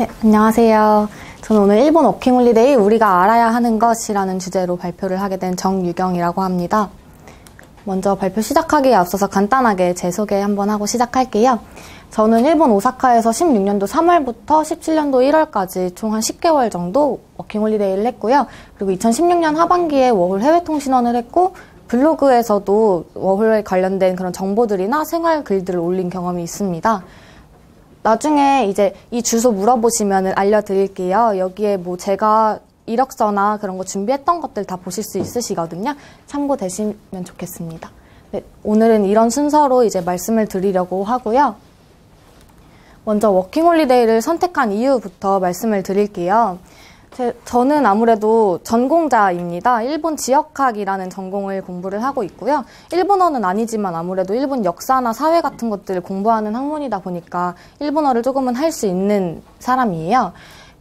네, 안녕하세요. 저는 오늘 일본 워킹홀리데이 우리가 알아야 하는 것이라는 주제로 발표를 하게 된 정유경이라고 합니다. 먼저 발표 시작하기에 앞서서 간단하게 제 소개 한번 하고 시작할게요. 저는 일본 오사카에서 16년도 3월부터 17년도 1월까지 총 한 10개월 정도 워킹홀리데이를 했고요. 그리고 2016년 하반기에 워홀 해외통신원을 했고 블로그에서도 워홀에 관련된 그런 정보들이나 생활 글들을 올린 경험이 있습니다. 나중에 이제 이 주소 물어보시면 알려드릴게요. 여기에 뭐 제가 이력서나 그런 거 준비했던 것들 다 보실 수 있으시거든요. 참고되시면 좋겠습니다. 네, 오늘은 이런 순서로 이제 말씀을 드리려고 하고요. 먼저 워킹홀리데이를 선택한 이유부터 말씀을 드릴게요. 저는 아무래도 전공자입니다. 일본 지역학이라는 전공을 공부를 하고 있고요. 일본어는 아니지만 아무래도 일본 역사나 사회 같은 것들을 공부하는 학문이다 보니까 일본어를 조금은 할 수 있는 사람이에요.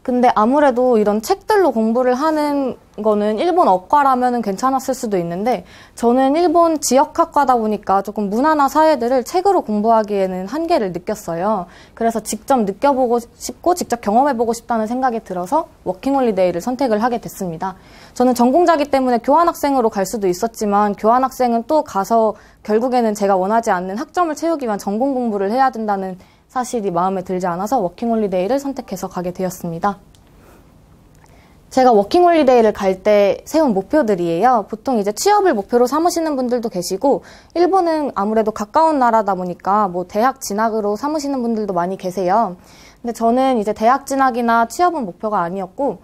근데 아무래도 이런 책들로 공부를 하는 거는 일본 어과라면 괜찮았을 수도 있는데 저는 일본 지역학과다 보니까 조금 문화나 사회들을 책으로 공부하기에는 한계를 느꼈어요. 그래서 직접 느껴보고 싶고 직접 경험해보고 싶다는 생각이 들어서 워킹홀리데이를 선택을 하게 됐습니다. 저는 전공자이기 때문에 교환학생으로 갈 수도 있었지만 교환학생은 또 가서 결국에는 제가 원하지 않는 학점을 채우기 위한 전공 공부를 해야 된다는 사실이 마음에 들지 않아서 워킹홀리데이를 선택해서 가게 되었습니다. 제가 워킹홀리데이를 갈 때 세운 목표들이에요. 보통 이제 취업을 목표로 삼으시는 분들도 계시고 일본은 아무래도 가까운 나라다 보니까 뭐 대학 진학으로 삼으시는 분들도 많이 계세요. 근데 저는 이제 대학 진학이나 취업은 목표가 아니었고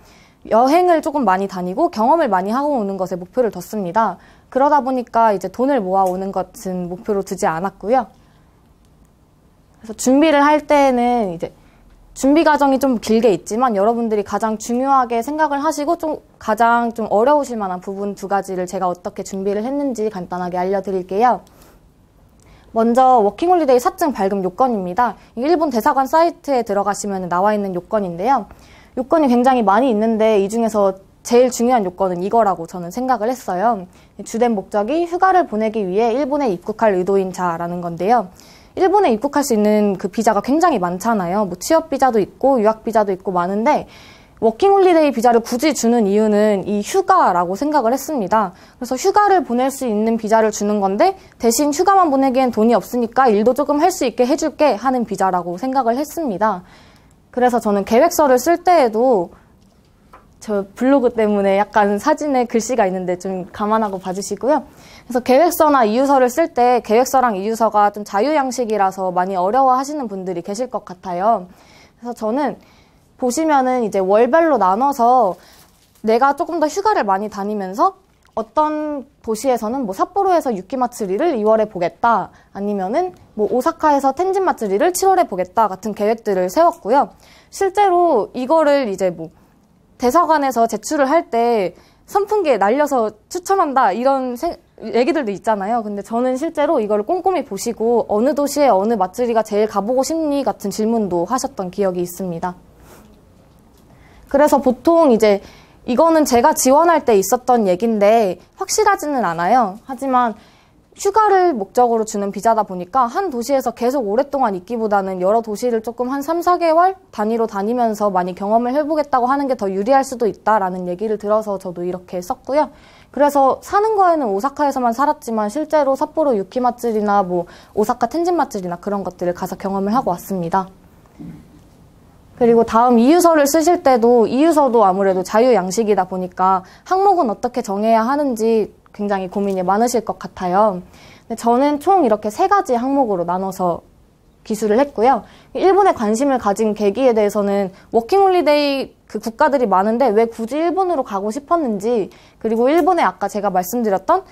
여행을 조금 많이 다니고 경험을 많이 하고 오는 것에 목표를 뒀습니다. 그러다 보니까 이제 돈을 모아오는 것은 목표로 두지 않았고요. 그래서 준비를 할 때는 이제 준비 과정이 좀 길게 있지만 여러분들이 가장 중요하게 생각을 하시고 가장 어려우실 만한 부분 두 가지를 제가 어떻게 준비를 했는지 간단하게 알려드릴게요. 먼저 워킹홀리데이 사증 발급 요건입니다. 일본 대사관 사이트에 들어가시면 나와 있는 요건인데요. 요건이 굉장히 많이 있는데 이 중에서 제일 중요한 요건은 이거라고 저는 생각을 했어요. 주된 목적이 휴가를 보내기 위해 일본에 입국할 의도인 자라는 건데요. 일본에 입국할 수 있는 그 비자가 굉장히 많잖아요. 뭐 취업 비자도 있고 유학 비자도 있고 많은데 워킹홀리데이 비자를 굳이 주는 이유는 이 휴가라고 생각을 했습니다. 그래서 휴가를 보낼 수 있는 비자를 주는 건데 대신 휴가만 보내기엔 돈이 없으니까 일도 조금 할 수 있게 해줄게 하는 비자라고 생각을 했습니다. 그래서 저는 계획서를 쓸 때에도 저 블로그 때문에 약간 사진에 글씨가 있는데 좀 감안하고 봐주시고요. 그래서 계획서나 이유서를 쓸 때 계획서랑 이유서가 좀 자유양식이라서 많이 어려워하시는 분들이 계실 것 같아요. 그래서 저는 보시면은 이제 월별로 나눠서 내가 조금 더 휴가를 많이 다니면서 어떤 도시에서는 뭐 삿포로에서 유키마츠리를 2월에 보겠다. 아니면은 뭐 오사카에서 텐진 마츠리를 7월에 보겠다. 같은 계획들을 세웠고요. 실제로 이거를 이제 뭐 대사관에서 제출을 할 때 선풍기에 날려서 추첨한다 이런 얘기들도 있잖아요. 근데 저는 실제로 이걸 꼼꼼히 보시고 어느 도시에 어느 맛집이가 제일 가보고 싶니 같은 질문도 하셨던 기억이 있습니다. 그래서 보통 이제 이거는 제가 지원할 때 있었던 얘기인데 확실하지는 않아요. 하지만 휴가를 목적으로 주는 비자다 보니까 한 도시에서 계속 오랫동안 있기보다는 여러 도시를 조금 한 3, 4개월 단위로 다니면서 많이 경험을 해보겠다고 하는 게 더 유리할 수도 있다라는 얘기를 들어서 저도 이렇게 썼고요. 그래서 사는 거에는 오사카에서만 살았지만 실제로 삿포로 유키마츠리나 뭐 오사카 텐진 마츠리나 그런 것들을 가서 경험을 하고 왔습니다. 그리고 다음 이유서를 쓰실 때도 이유서도 아무래도 자유양식이다 보니까 항목은 어떻게 정해야 하는지 굉장히 고민이 많으실 것 같아요. 근데 저는 총 이렇게 3가지 항목으로 나눠서 기술을 했고요. 일본에 관심을 가진 계기에 대해서는 워킹홀리데이 그 국가들이 많은데 왜 굳이 일본으로 가고 싶었는지, 그리고 일본에 아까 제가 말씀드렸던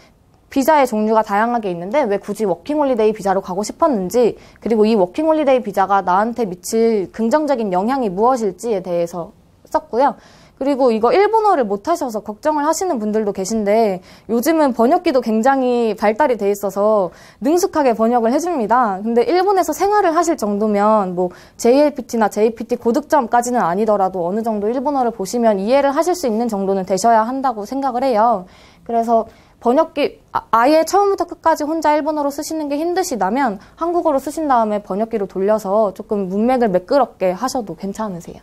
비자의 종류가 다양하게 있는데 왜 굳이 워킹홀리데이 비자로 가고 싶었는지, 그리고 이 워킹홀리데이 비자가 나한테 미칠 긍정적인 영향이 무엇일지에 대해서 썼고요. 그리고 이거 일본어를 못하셔서 걱정을 하시는 분들도 계신데 요즘은 번역기도 굉장히 발달이 돼 있어서 능숙하게 번역을 해줍니다. 근데 일본에서 생활을 하실 정도면 뭐 JLPT나 JPT 고득점까지는 아니더라도 어느 정도 일본어를 보시면 이해를 하실 수 있는 정도는 되셔야 한다고 생각을 해요. 그래서 번역기 아예 처음부터 끝까지 혼자 일본어로 쓰시는 게 힘드시다면 한국어로 쓰신 다음에 번역기로 돌려서 조금 문맥을 매끄럽게 하셔도 괜찮으세요.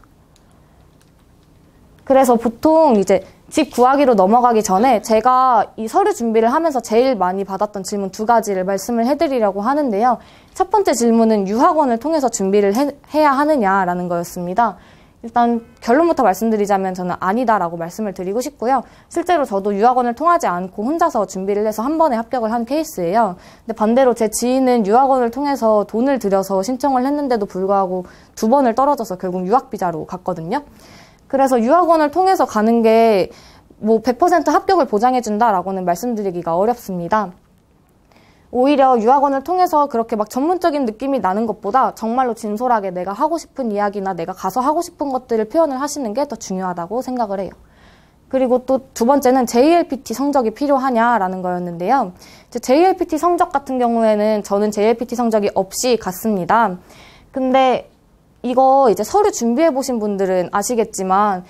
그래서 보통 이제 집 구하기로 넘어가기 전에 제가 이 서류 준비를 하면서 제일 많이 받았던 질문 2가지를 말씀을 해드리려고 하는데요. 첫 번째 질문은 유학원을 통해서 준비를 해야 하느냐라는 거였습니다. 일단 결론부터 말씀드리자면 저는 아니다라고 말씀을 드리고 싶고요. 실제로 저도 유학원을 통하지 않고 혼자서 준비를 해서 한 번에 합격을 한 케이스예요. 근데 반대로 제 지인은 유학원을 통해서 돈을 들여서 신청을 했는데도 불구하고 2번을 떨어져서 결국 유학비자로 갔거든요. 그래서 유학원을 통해서 가는 게 뭐 100% 합격을 보장해준다라고는 말씀드리기가 어렵습니다. 오히려 유학원을 통해서 그렇게 막 전문적인 느낌이 나는 것보다 정말로 진솔하게 내가 하고 싶은 이야기나 내가 가서 하고 싶은 것들을 표현을 하시는 게 더 중요하다고 생각을 해요. 그리고 또 2번째는 JLPT 성적이 필요하냐라는 거였는데요. JLPT 성적 같은 경우에는 저는 JLPT 성적이 없이 갔습니다. 근데 이거 이제 서류 준비해 보신 분들은 아시겠지만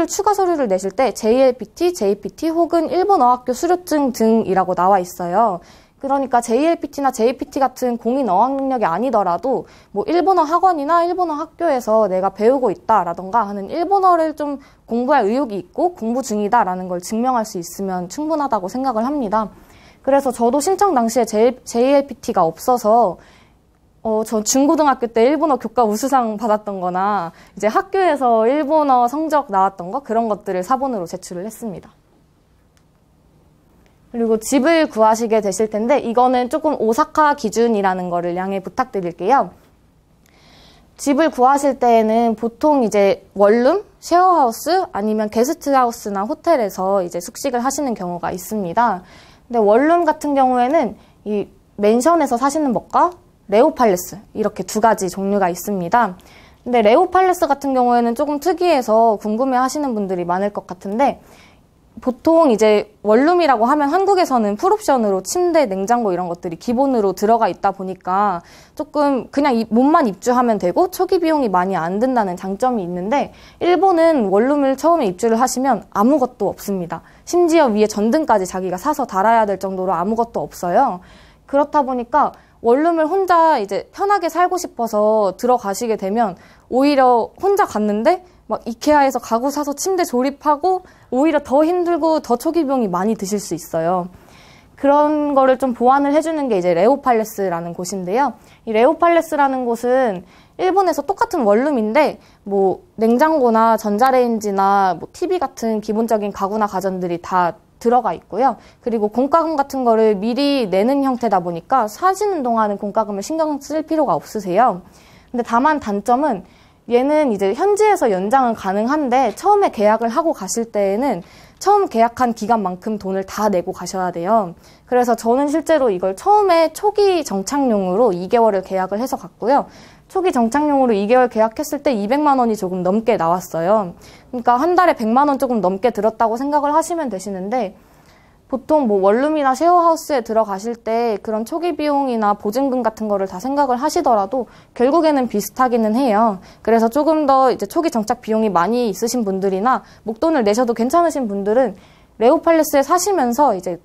추가 서류를 내실 때 JLPT, JPT 혹은 일본 어학교 수료증 등이라고 나와 있어요. 그러니까 JLPT나 JPT 같은 공인 어학 능력이 아니더라도 뭐 일본어 학원이나 일본어 학교에서 내가 배우고 있다라던가 하는 일본어를 좀 공부할 의욕이 있고 공부 중이다라는 걸 증명할 수 있으면 충분하다고 생각을 합니다. 그래서 저도 신청 당시에 JLPT가 없어서 저 중고등학교 때 일본어 교과 우수상 받았던 거나 이제 학교에서 일본어 성적 나왔던 거 그런 것들을 사본으로 제출을 했습니다. 그리고 집을 구하시게 되실 텐데 이거는 조금 오사카 기준이라는 거를 양해 부탁드릴게요. 집을 구하실 때에는 보통 이제 원룸, 쉐어하우스 아니면 게스트하우스나 호텔에서 이제 숙식을 하시는 경우가 있습니다. 근데 원룸 같은 경우에는 이 맨션에서 사시는 법과 레오팔레스 이렇게 2가지 종류가 있습니다. 근데 레오팔레스 같은 경우에는 조금 특이해서 궁금해 하시는 분들이 많을 것 같은데 보통 이제 원룸이라고 하면 한국에서는 풀옵션으로 침대, 냉장고 이런 것들이 기본으로 들어가 있다 보니까 조금 그냥 몸만 입주하면 되고 초기 비용이 많이 안 든다는 장점이 있는데 일본은 원룸을 처음에 입주를 하시면 아무것도 없습니다. 심지어 위에 전등까지 자기가 사서 달아야 될 정도로 아무것도 없어요. 그렇다 보니까 원룸을 혼자 이제 편하게 살고 싶어서 들어가시게 되면 오히려 혼자 갔는데 막 이케아에서 가구 사서 침대 조립하고 오히려 더 힘들고 더 초기 비용이 많이 드실 수 있어요. 그런 거를 좀 보완을 해주는 게 이제 레오팔레스라는 곳인데요. 이 레오팔레스라는 곳은 일본에서 똑같은 원룸인데 뭐 냉장고나 전자레인지나 뭐 TV 같은 기본적인 가구나 가전들이 다 들어가 있고요. 그리고 공과금 같은 거를 미리 내는 형태다 보니까 사시는 동안은 공과금을 신경 쓸 필요가 없으세요. 근데 다만 단점은 얘는 이제 현지에서 연장은 가능한데 처음에 계약을 하고 가실 때에는 처음 계약한 기간만큼 돈을 다 내고 가셔야 돼요. 그래서 저는 실제로 이걸 처음에 초기 정착용으로 2개월을 계약을 해서 갔고요. 초기 정착용으로 2개월 계약했을 때 200만 원이 조금 넘게 나왔어요. 그러니까 한 달에 100만 원 조금 넘게 들었다고 생각을 하시면 되시는데 보통 뭐 원룸이나 쉐어하우스에 들어가실 때 그런 초기 비용이나 보증금 같은 거를 다 생각을 하시더라도 결국에는 비슷하기는 해요. 그래서 조금 더 이제 초기 정착 비용이 많이 있으신 분들이나 목돈을 내셔도 괜찮으신 분들은 레오팔레스에 사시면서 이제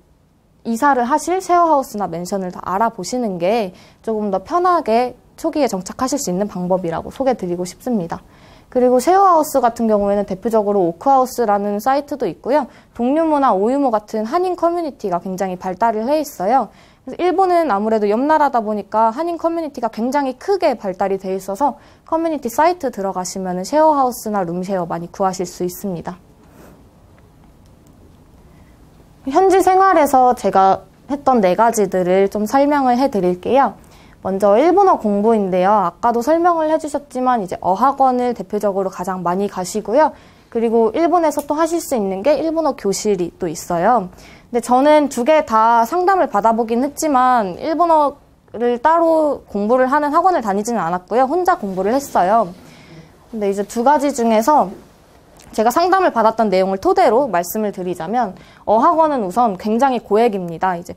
이사를 하실 쉐어하우스나 맨션을 다 알아보시는 게 조금 더 편하게 초기에 정착하실 수 있는 방법이라고 소개드리고 싶습니다. 그리고 쉐어하우스 같은 경우에는 대표적으로 오크하우스라는 사이트도 있고요. 동류모나 오유모 같은 한인 커뮤니티가 굉장히 발달을 해 있어요. 그래서 일본은 아무래도 옆나라다 보니까 한인 커뮤니티가 굉장히 크게 발달이 돼 있어서 커뮤니티 사이트 들어가시면 쉐어하우스나 룸쉐어 많이 구하실 수 있습니다. 현지 생활에서 제가 했던 4가지들을 좀 설명을 해드릴게요. 먼저 일본어 공부인데요. 아까도 설명을 해주셨지만 이제 어학원을 대표적으로 가장 많이 가시고요. 그리고 일본에서 또 하실 수 있는 게 일본어 교실이 또 있어요. 근데 저는 2개 다 상담을 받아보긴 했지만 일본어를 따로 공부를 하는 학원을 다니지는 않았고요. 혼자 공부를 했어요. 근데 이제 2가지 중에서 제가 상담을 받았던 내용을 토대로 말씀을 드리자면 어학원은 우선 굉장히 고액입니다. 이제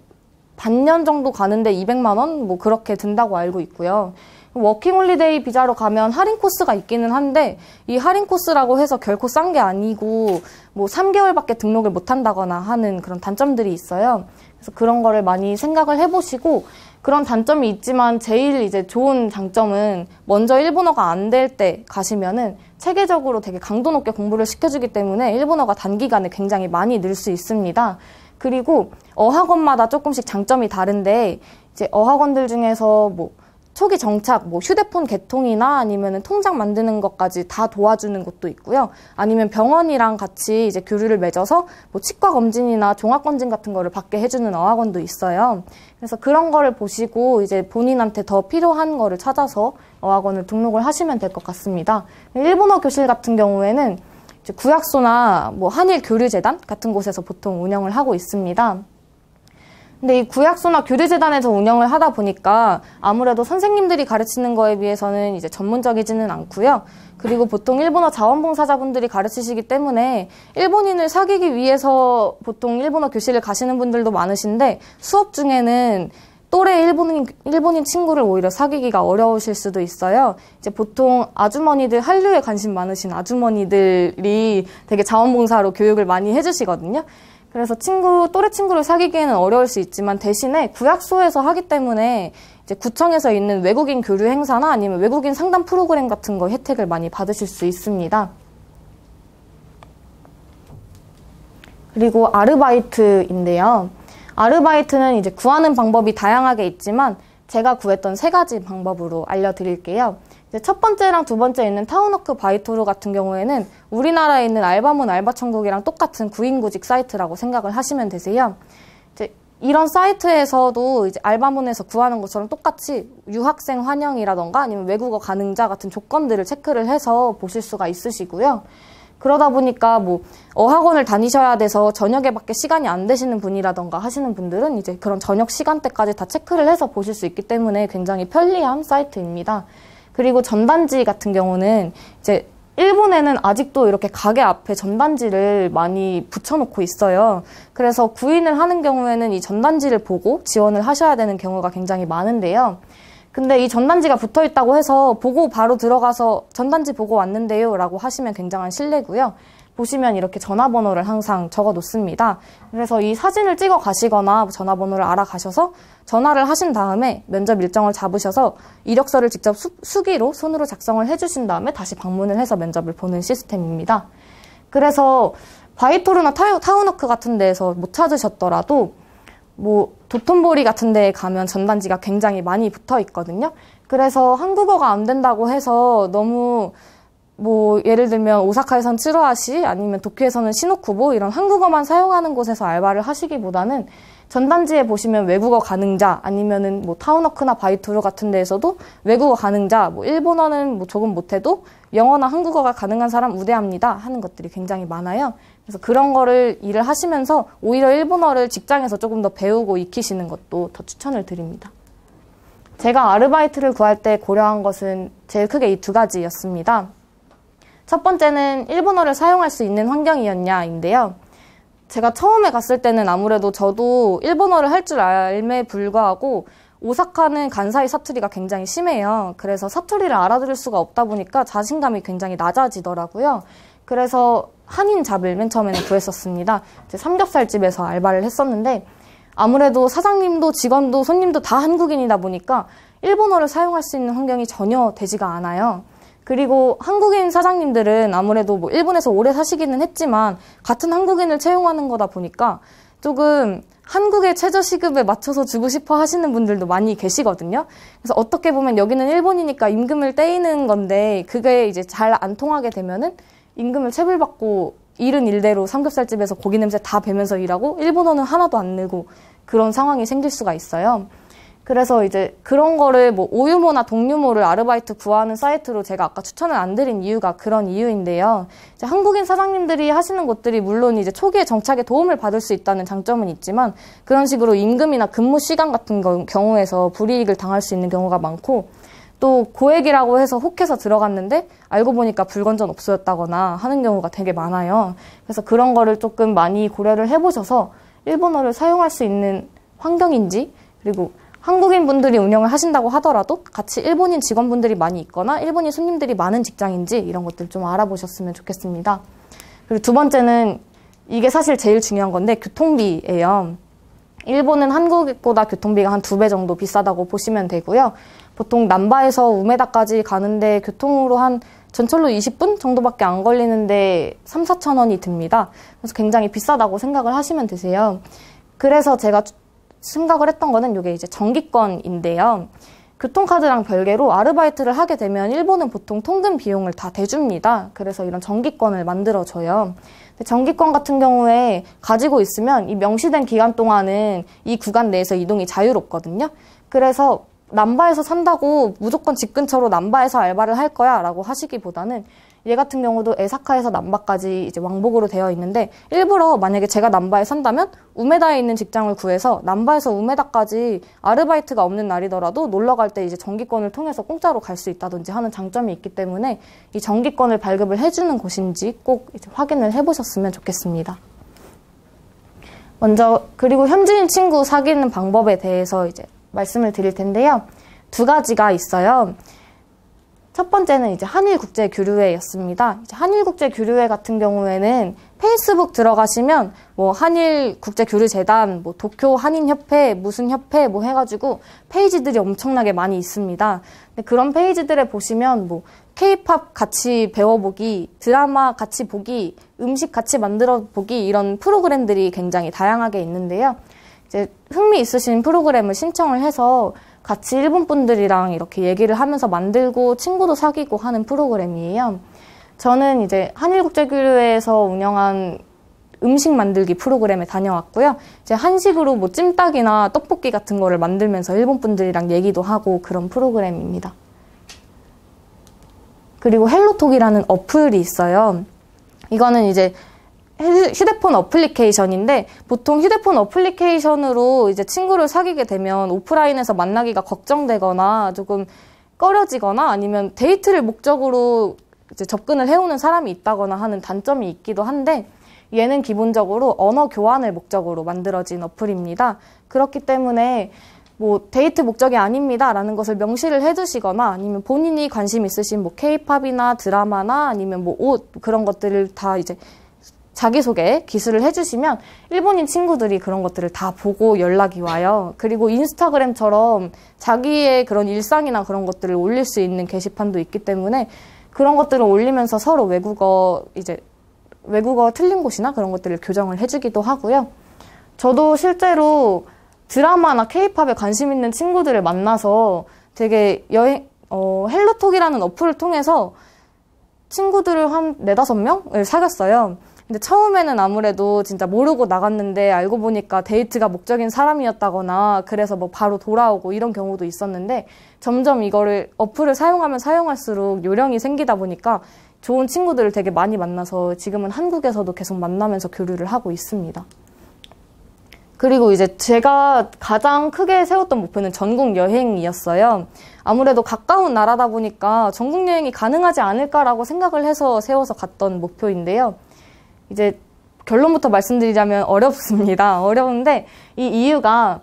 반년 정도 가는데 200만 원? 뭐 그렇게 든다고 알고 있고요. 워킹홀리데이 비자로 가면 할인 코스가 있기는 한데 이 할인 코스라고 해서 결코 싼 게 아니고 뭐 3개월밖에 등록을 못 한다거나 하는 그런 단점들이 있어요. 그래서 그런 거를 많이 생각을 해보시고 그런 단점이 있지만 제일 이제 좋은 장점은 먼저 일본어가 안 될 때 가시면은 체계적으로 되게 강도 높게 공부를 시켜주기 때문에 일본어가 단기간에 굉장히 많이 늘 수 있습니다. 그리고 어학원마다 조금씩 장점이 다른데 이제 어학원들 중에서 뭐 초기 정착, 뭐 휴대폰 개통이나 아니면은 통장 만드는 것까지 다 도와주는 곳도 있고요. 아니면 병원이랑 같이 이제 교류를 맺어서 뭐 치과 검진이나 종합 검진 같은 거를 받게 해주는 어학원도 있어요. 그래서 그런 거를 보시고 이제 본인한테 더 필요한 거를 찾아서 어학원을 등록을 하시면 될 것 같습니다. 일본어 교실 같은 경우에는 이제 구약소나 뭐 한일교류재단 같은 곳에서 보통 운영을 하고 있습니다. 근데 이 구약소나 교류재단에서 운영을 하다 보니까 아무래도 선생님들이 가르치는 거에 비해서는 이제 전문적이지는 않고요. 그리고 보통 일본어 자원봉사자분들이 가르치시기 때문에 일본인을 사귀기 위해서 보통 일본어 교실을 가시는 분들도 많으신데 수업 중에는 또래 일본인 친구를 오히려 사귀기가 어려우실 수도 있어요. 이제 보통 아주머니들, 한류에 관심 많으신 아주머니들이 되게 자원봉사로 교육을 많이 해주시거든요. 그래서 또래 친구를 사귀기에는 어려울 수 있지만 대신에 구약소에서 하기 때문에 이제 구청에서 있는 외국인 교류 행사나 아니면 외국인 상담 프로그램 같은 거 혜택을 많이 받으실 수 있습니다. 그리고 아르바이트인데요. 아르바이트는 이제 구하는 방법이 다양하게 있지만 제가 구했던 3가지 방법으로 알려드릴게요. 이제 첫 번째랑 두 번째 있는 타운워크 바이토르 같은 경우에는 우리나라에 있는 알바몬 알바천국이랑 똑같은 구인구직 사이트라고 생각을 하시면 되세요. 이제 이런 사이트에서도 이제 알바몬에서 구하는 것처럼 똑같이 유학생 환영이라던가 아니면 외국어 가능자 같은 조건들을 체크를 해서 보실 수가 있으시고요. 그러다 보니까 뭐 어학원을 다니셔야 돼서 저녁에밖에 시간이 안 되시는 분이라던가 하시는 분들은 이제 그런 저녁 시간대까지 다 체크를 해서 보실 수 있기 때문에 굉장히 편리한 사이트입니다. 그리고 전단지 같은 경우는 이제 일본에는 아직도 이렇게 가게 앞에 전단지를 많이 붙여놓고 있어요. 그래서 구인을 하는 경우에는 이 전단지를 보고 지원을 하셔야 되는 경우가 굉장히 많은데요. 근데 이 전단지가 붙어 있다고 해서 보고 바로 들어가서 전단지 보고 왔는데요 라고 하시면 굉장한 실례고요. 보시면 이렇게 전화번호를 항상 적어 놓습니다. 그래서 이 사진을 찍어 가시거나 전화번호를 알아가셔서 전화를 하신 다음에 면접 일정을 잡으셔서 이력서를 직접 수기로 손으로 작성을 해주신 다음에 다시 방문을 해서 면접을 보는 시스템입니다. 그래서 바이토르나 타운워크 같은 데에서 못 찾으셨더라도 뭐 도톤보리 같은 데에 가면 전단지가 굉장히 많이 붙어 있거든요. 그래서 한국어가 안 된다고 해서 너무 뭐 예를 들면 오사카에선 츠루아시 아니면 도쿄에서는 시노쿠보 이런 한국어만 사용하는 곳에서 알바를 하시기보다는 전단지에 보시면 외국어 가능자 아니면은 뭐 타운워크나 바이토르 같은 데에서도 외국어 가능자 뭐 일본어는 뭐 조금 못해도 영어나 한국어가 가능한 사람 우대합니다 하는 것들이 굉장히 많아요. 그래서 그런 거를 일을 하시면서 오히려 일본어를 직장에서 조금 더 배우고 익히시는 것도 더 추천을 드립니다. 제가 아르바이트를 구할 때 고려한 것은 제일 크게 이 2가지였습니다. 첫 번째는 일본어를 사용할 수 있는 환경이었냐인데요. 제가 처음에 갔을 때는 아무래도 저도 일본어를 할 줄 알매 불구하고 오사카는 간사이 사투리가 굉장히 심해요. 그래서 사투리를 알아들을 수가 없다 보니까 자신감이 굉장히 낮아지더라고요. 그래서 한인 잡을 맨 처음에는 구했었습니다. 이제 삼겹살집에서 알바를 했었는데 아무래도 사장님도 직원도 손님도 다 한국인이다 보니까 일본어를 사용할 수 있는 환경이 전혀 되지가 않아요. 그리고 한국인 사장님들은 아무래도 뭐 일본에서 오래 사시기는 했지만 같은 한국인을 채용하는 거다 보니까 조금 한국의 최저시급에 맞춰서 주고 싶어 하시는 분들도 많이 계시거든요. 그래서 어떻게 보면 여기는 일본이니까 임금을 떼이는 건데 그게 이제 잘 안 통하게 되면은 임금을 체불받고 일은 일대로 삼겹살집에서 고기 냄새 다 배면서 일하고 일본어는 하나도 안 늘고 그런 상황이 생길 수가 있어요. 그래서 이제 그런 거를 뭐 오유모나 동유모를 아르바이트 구하는 사이트로 제가 아까 추천을 안 드린 이유가 그런 이유인데요. 이제 한국인 사장님들이 하시는 것들이 물론 이제 초기에 정착에 도움을 받을 수 있다는 장점은 있지만 그런 식으로 임금이나 근무 시간 같은 경우에서 불이익을 당할 수 있는 경우가 많고 또 고액이라고 해서 혹해서 들어갔는데 알고 보니까 불건전 업소였다거나 하는 경우가 되게 많아요. 그래서 그런 거를 조금 많이 고려를 해보셔서 일본어를 사용할 수 있는 환경인지 그리고 한국인 분들이 운영을 하신다고 하더라도 같이 일본인 직원분들이 많이 있거나 일본인 손님들이 많은 직장인지 이런 것들 좀 알아보셨으면 좋겠습니다. 그리고 두 번째는 이게 사실 제일 중요한 건데 교통비예요. 일본은 한국보다 교통비가 한 2배 정도 비싸다고 보시면 되고요. 보통 남바에서 우메다까지 가는데 교통으로 한 전철로 20분 정도밖에 안 걸리는데 3, 4천 원이 듭니다. 그래서 굉장히 비싸다고 생각을 하시면 되세요. 그래서 제가 생각을 했던 거는 이게 이제 정기권인데요. 교통카드랑 별개로 아르바이트를 하게 되면 일본은 보통 통근 비용을 다 대줍니다. 그래서 이런 정기권을 만들어줘요. 정기권 같은 경우에 가지고 있으면 이 명시된 기간 동안은 이 구간 내에서 이동이 자유롭거든요. 그래서 남바에서 산다고 무조건 집 근처로 남바에서 알바를 할 거야 라고 하시기보다는 얘 같은 경우도 에사카에서 남바까지 이제 왕복으로 되어 있는데 일부러 만약에 제가 남바에 산다면 우메다에 있는 직장을 구해서 남바에서 우메다까지 아르바이트가 없는 날이더라도 놀러 갈 때 이제 정기권을 통해서 공짜로 갈 수 있다든지 하는 장점이 있기 때문에 이 정기권을 발급을 해주는 곳인지 꼭 이제 확인을 해보셨으면 좋겠습니다. 먼저 그리고 현지인 친구 사귀는 방법에 대해서 이제 말씀을 드릴 텐데요. 2가지가 있어요. 첫 번째는 이제 한일국제교류회였습니다. 이제 한일국제교류회 같은 경우에는 페이스북 들어가시면 뭐 한일국제교류재단, 뭐 도쿄 한인협회, 무슨 협회 뭐 해가지고 페이지들이 엄청나게 많이 있습니다. 근데 그런 페이지들에 보시면 뭐 K-팝 같이 배워보기, 드라마 같이 보기, 음식 같이 만들어 보기 이런 프로그램들이 굉장히 다양하게 있는데요. 이제 흥미 있으신 프로그램을 신청을 해서 같이 일본 분들이랑 이렇게 얘기를 하면서 만들고 친구도 사귀고 하는 프로그램이에요. 저는 이제 한일국제교류회에서 운영한 음식 만들기 프로그램에 다녀왔고요. 이제 한식으로 뭐 찜닭이나 떡볶이 같은 거를 만들면서 일본 분들이랑 얘기도 하고 그런 프로그램입니다. 그리고 헬로톡이라는 어플이 있어요. 이거는 이제 휴대폰 어플리케이션인데 보통 휴대폰 어플리케이션으로 이제 친구를 사귀게 되면 오프라인에서 만나기가 걱정되거나 조금 꺼려지거나 아니면 데이트를 목적으로 이제 접근을 해오는 사람이 있다거나 하는 단점이 있기도 한데 얘는 기본적으로 언어 교환을 목적으로 만들어진 어플입니다. 그렇기 때문에 뭐 데이트 목적이 아닙니다 라는 것을 명시를 해두시거나 아니면 본인이 관심 있으신 뭐 K-팝이나 드라마나 아니면 뭐 옷 그런 것들을 다 이제 자기소개 기술을 해주시면 일본인 친구들이 그런 것들을 다 보고 연락이 와요. 그리고 인스타그램처럼 자기의 그런 일상이나 그런 것들을 올릴 수 있는 게시판도 있기 때문에 그런 것들을 올리면서 서로 외국어 틀린 곳이나 그런 것들을 교정을 해주기도 하고요. 저도 실제로 드라마나 케이팝에 관심 있는 친구들을 만나서 되게 헬로톡이라는 어플을 통해서 친구들을 한 4-5명을 사귀었어요. 근데 처음에는 아무래도 진짜 모르고 나갔는데 알고 보니까 데이트가 목적인 사람이었다거나 그래서 뭐 바로 돌아오고 이런 경우도 있었는데 점점 이거를 어플을 사용하면 사용할수록 요령이 생기다 보니까 좋은 친구들을 되게 많이 만나서 지금은 한국에서도 계속 만나면서 교류를 하고 있습니다. 그리고 이제 제가 가장 크게 세웠던 목표는 전국 여행이었어요. 아무래도 가까운 나라다 보니까 전국 여행이 가능하지 않을까라고 생각을 해서 세워서 갔던 목표인데요. 이제 결론부터 말씀드리자면 어렵습니다. 어려운데 이 이유가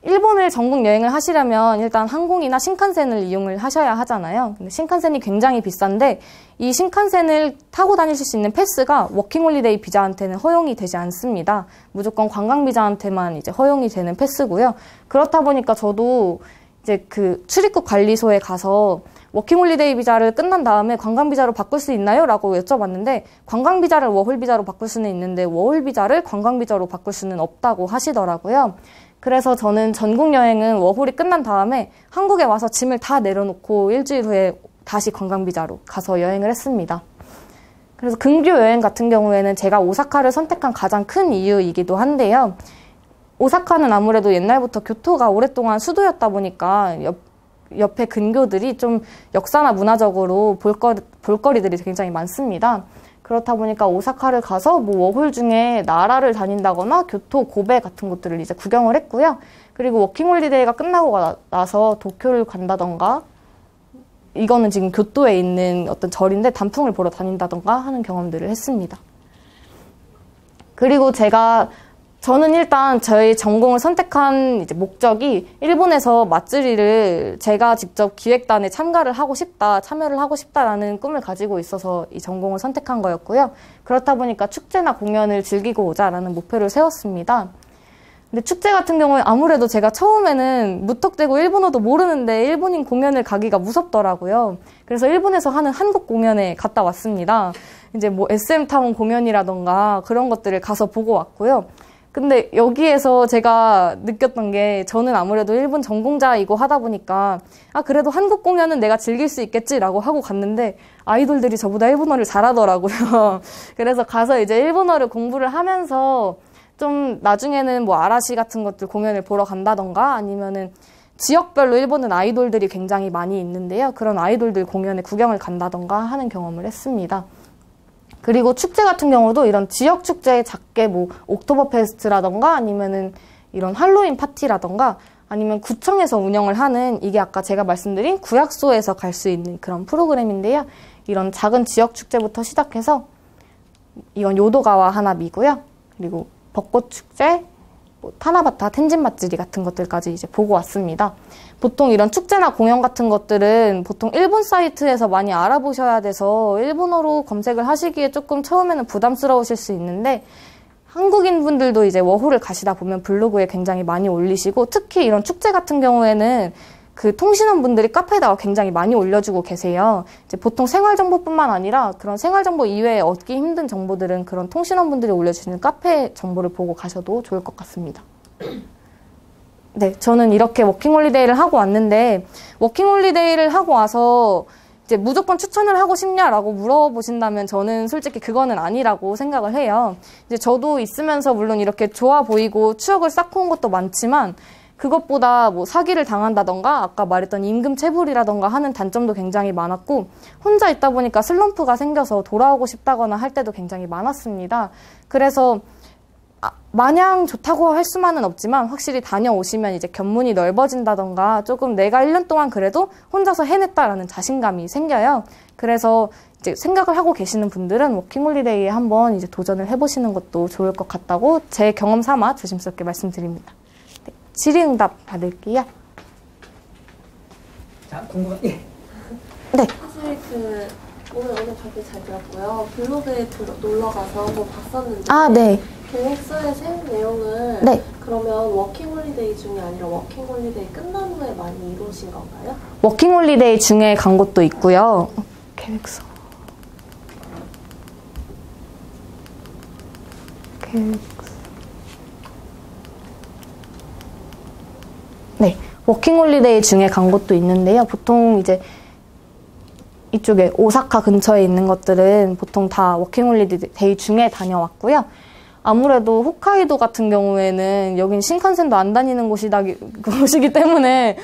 일본을 전국 여행을 하시려면 일단 항공이나 신칸센을 이용을 하셔야 하잖아요. 근데 신칸센이 굉장히 비싼데 이 신칸센을 타고 다니실 수 있는 패스가 워킹홀리데이 비자한테는 허용이 되지 않습니다. 무조건 관광 비자한테만 이제 허용이 되는 패스고요. 그렇다 보니까 저도 이제 그 출입국 관리소에 가서 워킹홀리데이 비자를 끝난 다음에 관광비자로 바꿀 수 있나요? 라고 여쭤봤는데 관광비자를 워홀비자로 바꿀 수는 있는데 워홀비자를 관광비자로 바꿀 수는 없다고 하시더라고요. 그래서 저는 전국 여행은 워홀이 끝난 다음에 한국에 와서 짐을 다 내려놓고 일주일 후에 다시 관광비자로 가서 여행을 했습니다. 그래서 근교 여행 같은 경우에는 제가 오사카를 선택한 가장 큰 이유이기도 한데요. 오사카는 아무래도 옛날부터 교토가 오랫동안 수도였다 보니까 옆에 근교들이 좀 역사나 문화적으로 볼거리들이 굉장히 많습니다. 그렇다 보니까 오사카를 가서 뭐 워홀 중에 나라를 다닌다거나 교토, 고베 같은 곳들을 이제 구경을 했고요. 그리고 워킹홀리데이가 끝나고 나서 도쿄를 간다던가 이거는 지금 교토에 있는 어떤 절인데 단풍을 보러 다닌다던가 하는 경험들을 했습니다. 그리고 저는 일단 저희 전공을 선택한 이제 목적이 일본에서 맛釣이를 제가 직접 기획단에 참여를 하고 싶다라는 꿈을 가지고 있어서 이 전공을 선택한 거였고요. 그렇다 보니까 축제나 공연을 즐기고 오자라는 목표를 세웠습니다. 근데 축제 같은 경우에 아무래도 제가 처음에는 무턱대고 일본어도 모르는데 일본인 공연을 가기가 무섭더라고요. 그래서 일본에서 하는 한국 공연에 갔다 왔습니다. 이제 뭐 SM타운 공연이라던가 그런 것들을 가서 보고 왔고요. 근데 여기에서 제가 느꼈던 게 저는 아무래도 일본 전공자이고 하다 보니까 그래도 한국 공연은 내가 즐길 수 있겠지라고 하고 갔는데 아이돌들이 저보다 일본어를 잘하더라고요. 그래서 가서 이제 일본어를 공부를 하면서 좀 나중에는 뭐 아라시 같은 것들 공연을 보러 간다던가 아니면은 지역별로 일본은 아이돌들이 굉장히 많이 있는데요. 그런 아이돌들 공연에 구경을 간다던가 하는 경험을 했습니다. 그리고 축제 같은 경우도 이런 지역 축제에 작게 뭐 옥토버 페스트라던가 아니면은 이런 할로윈 파티라던가 아니면 구청에서 운영을 하는 이게 아까 제가 말씀드린 구약소에서 갈 수 있는 그런 프로그램인데요. 이런 작은 지역 축제부터 시작해서 이건 요도가와 하나미고요. 그리고 벚꽃 축제, 뭐 타나바타, 텐진 마츠리 같은 것들까지 이제 보고 왔습니다. 보통 이런 축제나 공연 같은 것들은 보통 일본 사이트에서 많이 알아보셔야 돼서 일본어로 검색을 하시기에 조금 처음에는 부담스러우실 수 있는데 한국인 분들도 이제 워홀을 가시다 보면 블로그에 굉장히 많이 올리시고 특히 이런 축제 같은 경우에는 그 통신원 분들이 카페에다가 굉장히 많이 올려주고 계세요. 이제 보통 생활정보뿐만 아니라 그런 생활정보 이외에 얻기 힘든 정보들은 그런 통신원 분들이 올려주시는 카페 정보를 보고 가셔도 좋을 것 같습니다. 네, 저는 이렇게 워킹홀리데이를 하고 왔는데 워킹홀리데이를 하고 와서 이제 무조건 추천을 하고 싶냐라고 물어보신다면 저는 솔직히 그거는 아니라고 생각을 해요. 이제 저도 있으면서 물론 이렇게 좋아 보이고 추억을 쌓고 온 것도 많지만 그것보다 뭐 사기를 당한다던가 아까 말했던 임금 체불이라던가 하는 단점도 굉장히 많았고 혼자 있다 보니까 슬럼프가 생겨서 돌아오고 싶다거나 할 때도 굉장히 많았습니다. 그래서 마냥 좋다고 할 수만은 없지만 확실히 다녀오시면 이제 견문이 넓어진다던가 조금 내가 1년 동안 그래도 혼자서 해냈다라는 자신감이 생겨요. 그래서 이제 생각을 하고 계시는 분들은 워킹홀리데이에 한번 이제 도전을 해보시는 것도 좋을 것 같다고 제 경험 삼아 조심스럽게 말씀드립니다. 네, 질의응답 받을게요. 자, 궁금한 예. 네. 사실 오늘 발표 잘 들었고요. 블로그에 놀러 가서 한번 봤었는데 네. 계획서에 세운 내용은 네. 그러면 워킹홀리데이 중에 아니라 워킹홀리데이 끝난 후에 많이 이루어진 건가요? 워킹홀리데이 중에 간 곳도 있고요. 계획서. 네. 워킹홀리데이 중에 간 곳도 있는데요. 보통 이제 이쪽에 오사카 근처에 있는 것들은 보통 다 워킹홀리데이 중에 다녀왔고요. 아무래도 홋카이도 같은 경우에는 여긴 신칸센도 안 다니는 곳이기 때문에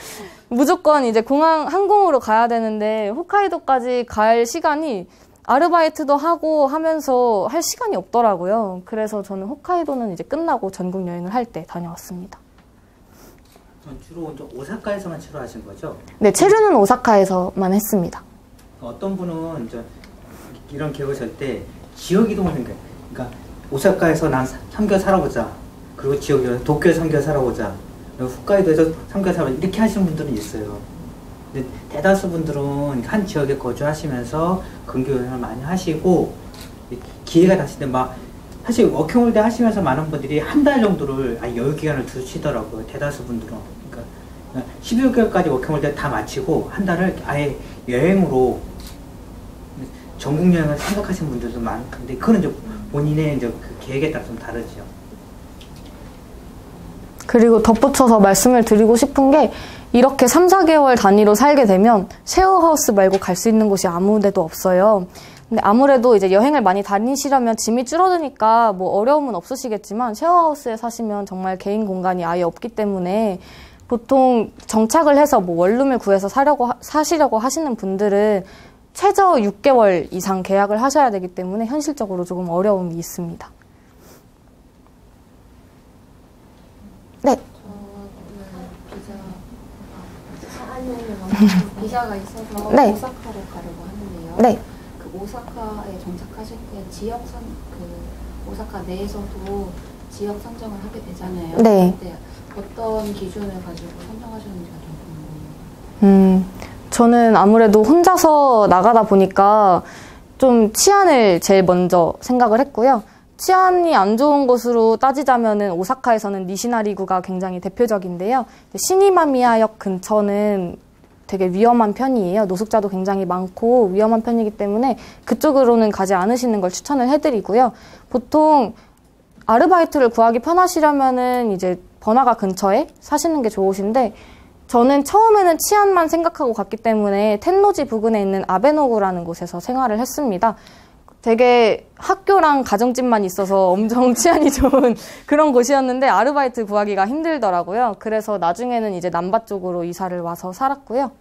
무조건 이제 항공으로 가야 되는데 홋카이도까지 갈 시간이 아르바이트도 하고 하면서 할 시간이 없더라고요. 그래서 저는 홋카이도는 이제 끝나고 전국 여행을 할 때 다녀왔습니다. 주로 오사카에서만 체류하신 거죠? 네, 체류는 오사카에서만 했습니다. 어떤 분은 이런 계획을 설 때 지역 이동을 하는 거예요. 그러니까 오사카에서 난 3개월 살아보자. 그리고 지역에서 도쿄에서 3개월 살아보자. 그리고 홋카이도에서 3개월 살아보자. 이렇게 하시는 분들은 있어요. 근데 대다수 분들은 한 지역에 거주하시면서 근교 여행을 많이 하시고 기회가 닿을 때 사실 워킹홀리데이 하시면서 많은 분들이 한 달 정도를 여유 기간을 두시더라고요. 대다수 분들은. 그러니까 12개월까지 워킹홀리데이 다 마치고 한 달을 아예 여행으로 전국 여행을 생각하시는 분들도 많은데 그거는 이제 본인의 이제 그 계획에 따라 좀 다르죠. 그리고 덧붙여서 말씀을 드리고 싶은 게 이렇게 3, 4개월 단위로 살게 되면 쉐어하우스 말고 갈 수 있는 곳이 아무 데도 없어요. 근데 아무래도 이제 여행을 많이 다니시려면 짐이 줄어드니까 뭐 어려움은 없으시겠지만 쉐어하우스에 사시면 정말 개인 공간이 아예 없기 때문에 보통 정착을 해서 뭐 원룸을 구해서 사시려고 하시는 분들은 최저 6개월 이상 계약을 하셔야 되기 때문에 현실적으로 조금 어려움이 있습니다. 네. 비자가 있어서 네. 오사카로 가려고 하는데요. 네. 그 오사카에 정착하실 때 오사카 내에서도 지역 선정을 하게 되잖아요. 네. 그때 어떤 기준을 가지고 선정하셨는지가 좀 궁금해요. 저는 아무래도 혼자서 나가다 보니까 좀 치안을 제일 먼저 생각을 했고요. 치안이 안 좋은 곳으로 따지자면은 오사카에서는 니시나리구가 굉장히 대표적인데요. 시니마미야역 근처는 되게 위험한 편이에요. 노숙자도 굉장히 많고 위험한 편이기 때문에 그쪽으로는 가지 않으시는 걸 추천을 해드리고요. 보통 아르바이트를 구하기 편하시려면은 이제 번화가 근처에 사시는 게 좋으신데, 저는 처음에는 치안만 생각하고 갔기 때문에 텐노지 부근에 있는 아베노구라는 곳에서 생활을 했습니다. 되게 학교랑 가정집만 있어서 엄청 치안이 좋은 그런 곳이었는데 아르바이트 구하기가 힘들더라고요. 그래서 나중에는 이제 남바 쪽으로 이사를 와서 살았고요.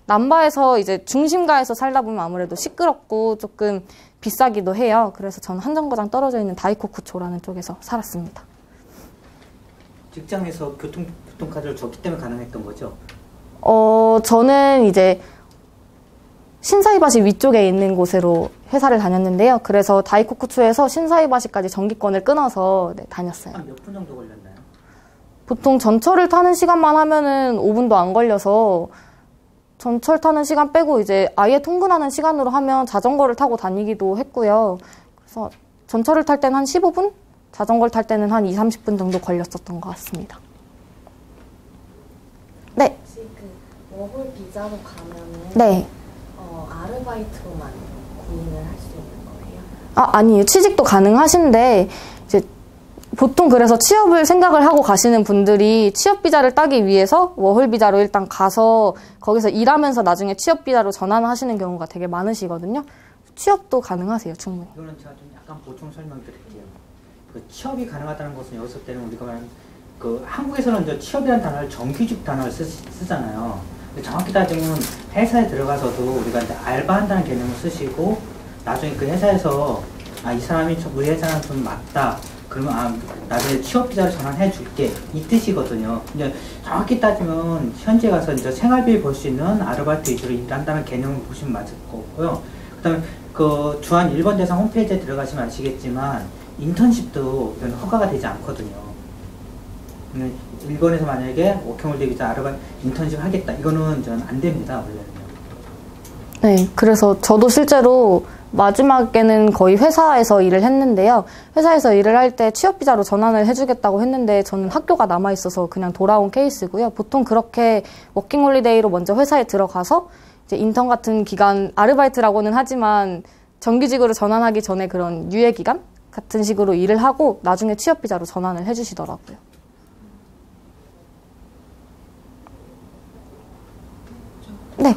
남바에서 이제 중심가에서 살다 보면 아무래도 시끄럽고 조금 비싸기도 해요. 그래서 저는 한 정거장 떨어져 있는 다이코쿠초라는 쪽에서 살았습니다. 직장에서 교통카드를 줬기 때문에 가능했던 거죠? 저는 이제 신사이바시 위쪽에 있는 곳으로 회사를 다녔는데요. 그래서 다이코쿠초에서 신사이바시까지 전기권을 끊어서 다녔어요. 몇 분 정도 걸렸나요? 보통 전철을 타는 시간만 하면은 5분도 안 걸려서, 전철 타는 시간 빼고 이제 아예 통근하는 시간으로 하면 자전거를 타고 다니기도 했고요. 그래서 전철을 탈 때는 한 15분? 자전거를 탈 때는 한 20-30분 정도 걸렸었던 것 같습니다. 네. 혹시 그 워홀 비자로 가면은 네. 아르바이트로만 구인을 할 수 있는 거예요? 아니에요. 취직도 가능하신데, 이제 보통 그래서 취업을 생각을 하고 가시는 분들이 취업 비자를 따기 위해서 워홀 비자로 일단 가서 거기서 일하면서 나중에 취업 비자로 전환하시는 경우가 되게 많으시거든요. 취업도 가능하세요, 충분히. 이거는 제가 좀 약간 보충 설명드릴게요. 그 취업이 가능하다는 것은 여기서 때는 우리가 말하는 그 한국에서는 이제 취업이라는 단어를 정규직 단어를 쓰잖아요. 정확히 따지면 회사에 들어가서도 우리가 이제 알바한다는 개념을 쓰시고, 나중에 그 회사에서 이 사람이 우리 회사랑 좀 맞다, 그러면 나중에 취업 비자를 전환해 줄게, 이 뜻이거든요. 이제 정확히 따지면 현재 가서 이제 생활비 벌 수 있는 아르바이트 위주로 일한다는 개념을 보시면 맞을 거고요. 그다음에 그 주한 일본 대상 홈페이지에 들어가시면 아시겠지만 인턴십도 이건 허가가 되지 않거든요. 일본에서 만약에 워킹홀리데이 비자 아르바이트 인턴십 하겠다, 이거는 저는 안 됩니다, 원래는요. 네, 그래서 저도 실제로 마지막에는 거의 회사에서 일을 했는데요. 회사에서 일을 할 때 취업비자로 전환을 해주겠다고 했는데 저는 학교가 남아있어서 그냥 돌아온 케이스고요. 보통 그렇게 워킹홀리데이로 먼저 회사에 들어가서 이제 인턴 같은 기간, 아르바이트라고는 하지만 정규직으로 전환하기 전에 그런 유예기간 같은 식으로 일을 하고 나중에 취업비자로 전환을 해주시더라고요. 네.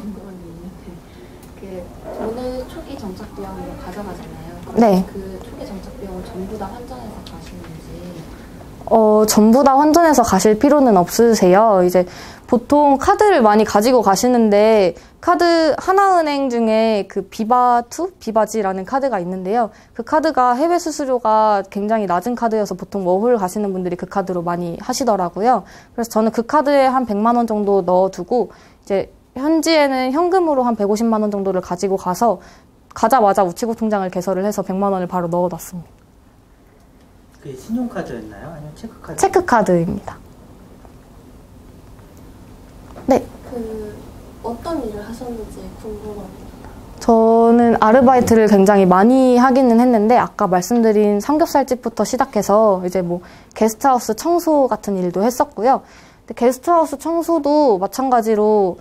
오늘 초기 정착 비용을 가져가잖아요. 네. 그 초기 정착 비용을 전부 다 환전해서 가시는지? 전부 다 환전해서 가실 필요는 없으세요. 이제 보통 카드를 많이 가지고 가시는데, 카드 하나은행 중에 그 비바지라는 카드가 있는데요. 그 카드가 해외 수수료가 굉장히 낮은 카드여서 보통 워홀 가시는 분들이 그 카드로 많이 하시더라고요. 그래서 저는 그 카드에 한 100만 원 정도 넣어두고, 이제 현지에는 현금으로 한 150만 원 정도를 가지고 가서 가자마자 우체국 통장을 개설을 해서 100만 원을 바로 넣어놨습니다. 그게 신용카드였나요? 아니면 체크카드? 체크카드입니다. 네. 어떤 일을 하셨는지 궁금합니다. 저는 아르바이트를 굉장히 많이 하기는 했는데, 아까 말씀드린 삼겹살집부터 시작해서 이제 뭐 게스트하우스 청소 같은 일도 했었고요. 근데 게스트하우스 청소도 마찬가지로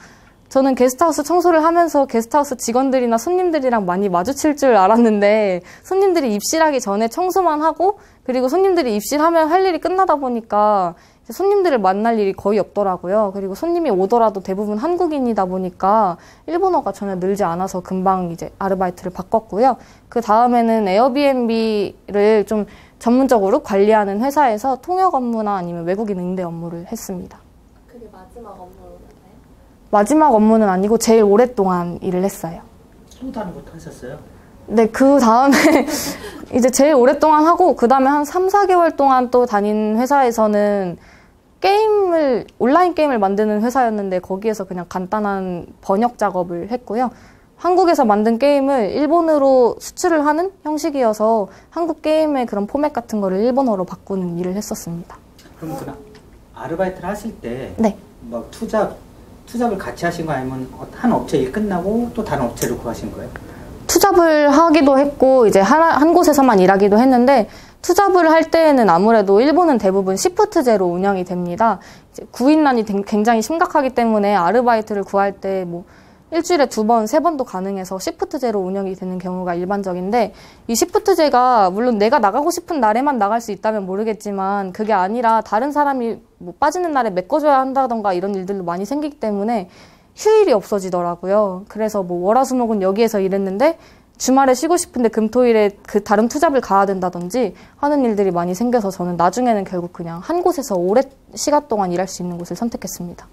저는 게스트하우스 청소를 하면서 게스트하우스 직원들이나 손님들이랑 많이 마주칠 줄 알았는데, 손님들이 입실하기 전에 청소만 하고, 그리고 손님들이 입실하면 할 일이 끝나다 보니까 손님들을 만날 일이 거의 없더라고요. 그리고 손님이 오더라도 대부분 한국인이다 보니까 일본어가 전혀 늘지 않아서 금방 이제 아르바이트를 바꿨고요. 그 다음에는 에어비앤비를 좀 전문적으로 관리하는 회사에서 통역 업무나 아니면 외국인 응대 업무를 했습니다. 그게 마지막 업무였나요? 마지막 업무는 아니고 제일 오랫동안 일을 했어요. 또 다른 것도 하셨어요? 네, 그 다음에 이제 제일 오랫동안 하고, 그 다음에 한 3-4개월 동안 또 다닌 회사에서는 온라인 게임을 만드는 회사였는데, 거기에서 그냥 간단한 번역 작업을 했고요. 한국에서 만든 게임을 일본으로 수출을 하는 형식이어서 한국 게임의 그런 포맷 같은 거를 일본어로 바꾸는 일을 했었습니다. 그럼 그 아르바이트를 하실 때 네. 뭐 투잡을 같이 하신 거 아니면 한 업체 일 끝나고 또 다른 업체를 구하신 거예요? 투잡을 하기도 했고, 이제 한 곳에서만 일하기도 했는데, 투잡을 할 때에는 아무래도 일본은 대부분 시프트제로 운영이 됩니다. 이제 구인난이 굉장히 심각하기 때문에 아르바이트를 구할 때 뭐 일주일에 2번, 3번도 가능해서 시프트제로 운영이 되는 경우가 일반적인데, 이 시프트제가 물론 내가 나가고 싶은 날에만 나갈 수 있다면 모르겠지만 그게 아니라 다른 사람이 뭐 빠지는 날에 메꿔줘야 한다던가 이런 일들도 많이 생기기 때문에 휴일이 없어지더라고요. 그래서 뭐 월화수목은 여기에서 일했는데 주말에 쉬고 싶은데 금토일에 그 다른 투잡을 가야 된다든지 하는 일들이 많이 생겨서 저는 나중에는 결국 그냥 한 곳에서 오래 시간 동안 일할 수 있는 곳을 선택했습니다.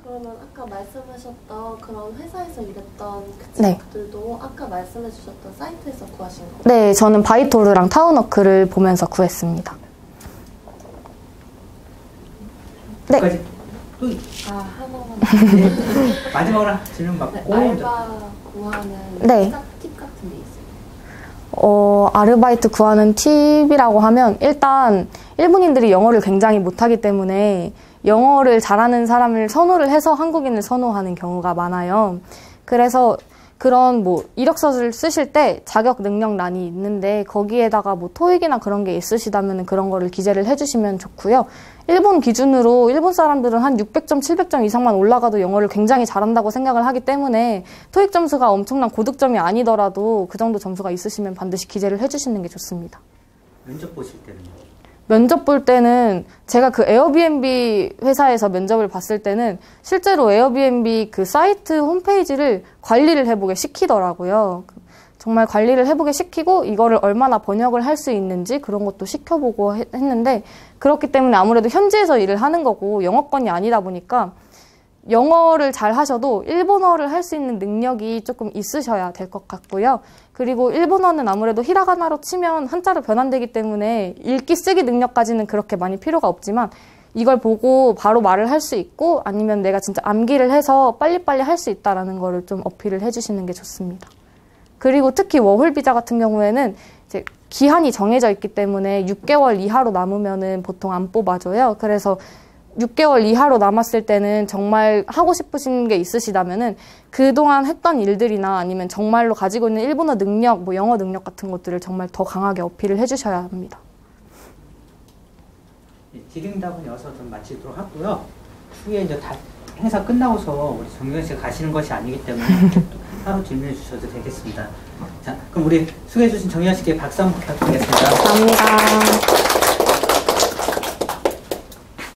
그러면 아까 말씀하셨던 그런 회사에서 일했던 그 직업들도 아까 말씀해 주셨던 사이트에서 구하신 거예요? 네, 저는 바이토르랑 타운워크를 보면서 구했습니다. 네. 하나만. 네. 마지막으로 질문 받고. 알바 구하는 네. 팁 같은 게 있어요? 아르바이트 구하는 팁이라고 하면 일단 일본인들이 영어를 굉장히 못하기 때문에 영어를 잘하는 사람을 선호를 해서 한국인을 선호하는 경우가 많아요. 그래서 그런 뭐 이력서를 쓰실 때 자격 능력란이 있는데 거기에다가 뭐 토익이나 그런 게 있으시다면 그런 거를 기재를 해주시면 좋고요. 일본 기준으로 일본 사람들은 한 600점, 700점 이상만 올라가도 영어를 굉장히 잘한다고 생각을 하기 때문에 토익 점수가 엄청난 고득점이 아니더라도 그 정도 점수가 있으시면 반드시 기재를 해주시는 게 좋습니다. 면접 보실 때는요? 면접 볼 때는 제가 그 에어비앤비 회사에서 면접을 봤을 때는 실제로 에어비앤비 그 사이트 홈페이지를 관리를 해보게 시키더라고요. 정말 관리를 해보게 시키고 이거를 얼마나 번역을 할 수 있는지 그런 것도 시켜보고 했는데, 그렇기 때문에 아무래도 현지에서 일을 하는 거고 영어권이 아니다 보니까 영어를 잘 하셔도 일본어를 할 수 있는 능력이 조금 있으셔야 될 것 같고요. 그리고 일본어는 아무래도 히라가나로 치면 한자로 변환되기 때문에 읽기 쓰기 능력까지는 그렇게 많이 필요가 없지만 이걸 보고 바로 말을 할 수 있고 아니면 내가 진짜 암기를 해서 빨리빨리 할 수 있다는 거를 좀 어필을 해주시는 게 좋습니다. 그리고 특히 워홀 비자 같은 경우에는 이제 기한이 정해져 있기 때문에 6개월 이하로 남으면은 보통 안 뽑아줘요. 그래서 6개월 이하로 남았을 때는 정말 하고 싶으신 게 있으시다면은 그동안 했던 일들이나 아니면 정말로 가지고 있는 일본어 능력, 뭐 영어 능력 같은 것들을 정말 더 강하게 어필을 해주셔야 합니다. 질의응답은 여기서 좀 마치도록 하고요. 후에 이제 다 행사 끝나고서 우리 정유현 씨가 가시는 것이 아니기 때문에 따로 질문해 주셔도 되겠습니다. 자, 그럼 우리 수고해 주신 정유현 씨께 박수 한번 부탁드리겠습니다. 감사합니다.